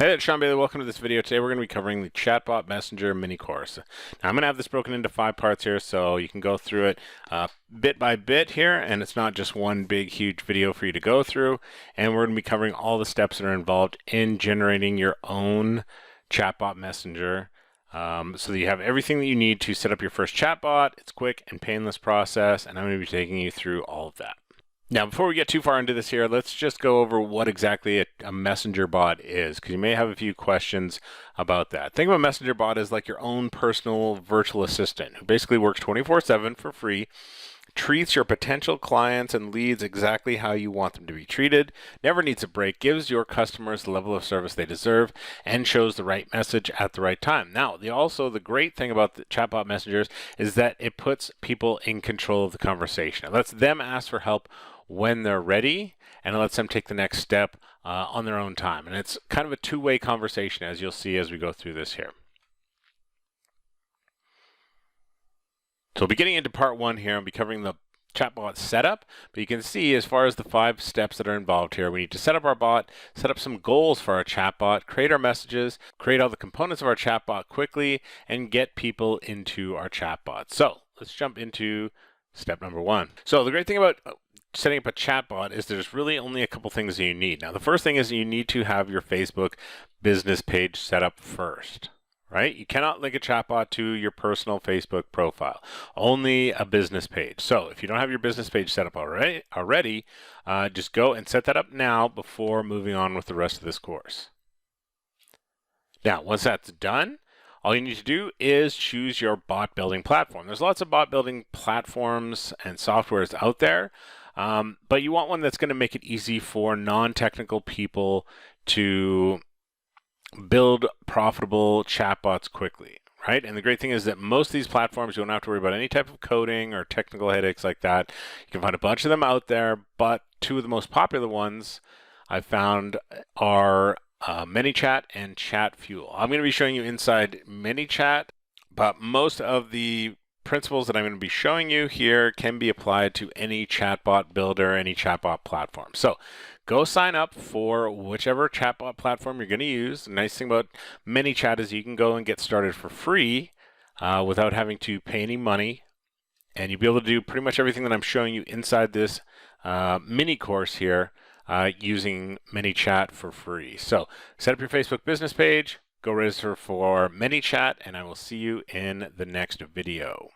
Hey, it's Sean Bailey. Welcome to this video. Today we're going to be covering the Chatbot Messenger mini course. Now I'm going to have this broken into 5 parts here, so you can go through it bit by bit here, and it's not just one big huge video for you to go through. And we're going to be covering all the steps that are involved in generating your own Chatbot Messenger, so that you have everything that you need to set up your first chatbot. It's quick and painless process, and I'm going to be taking you through all of that. Now, before we get too far into this here, let's just go over what exactly a messenger bot is, because you may have a few questions about that. Think of a messenger bot as like your own personal virtual assistant who basically works 24/7 for free, treats your potential clients and leads exactly how you want them to be treated, never needs a break, gives your customers the level of service they deserve, and shows the right message at the right time. Now, the great thing about the chatbot messengers is that it puts people in control of the conversation. It lets them ask for help when they're ready, and it lets them take the next step on their own time. And it's kind of a two-way conversation, as you'll see as we go through this here. So we'll be getting into part 1 here. I'll be covering the chatbot setup, but you can see as far as the 5 steps that are involved here, we need to set up our bot, set up some goals for our chatbot, create our messages, create all the components of our chatbot quickly, and get people into our chatbot. So let's jump into step number 1. So the great thing about setting up a chatbot is there's really only a couple things that you need. Now, the first thing is you need to have your Facebook business page set up first, right? You cannot link a chatbot to your personal Facebook profile, only a business page. So if you don't have your business page set up already, just go and set that up now before moving on with the rest of this course. Now, once that's done, all you need to do is choose your bot building platform. There's lots of bot building platforms and softwares out there, but you want one that's going to make it easy for non-technical people to build profitable chatbots quickly, right? And the great thing is that most of these platforms, you don't have to worry about any type of coding or technical headaches like that. You can find a bunch of them out there, but 2 of the most popular ones I've found are ManyChat and ChatFuel. I'm going to be showing you inside ManyChat, but most of the principles that I'm going to be showing you here can be applied to any chatbot builder, any chatbot platform. So go sign up for whichever chatbot platform you're going to use. The nice thing about ManyChat is you can go and get started for free without having to pay any money. And you'll be able to do pretty much everything that I'm showing you inside this mini course here using ManyChat for free. So set up your Facebook business page, go register for ManyChat, and I will see you in the next video.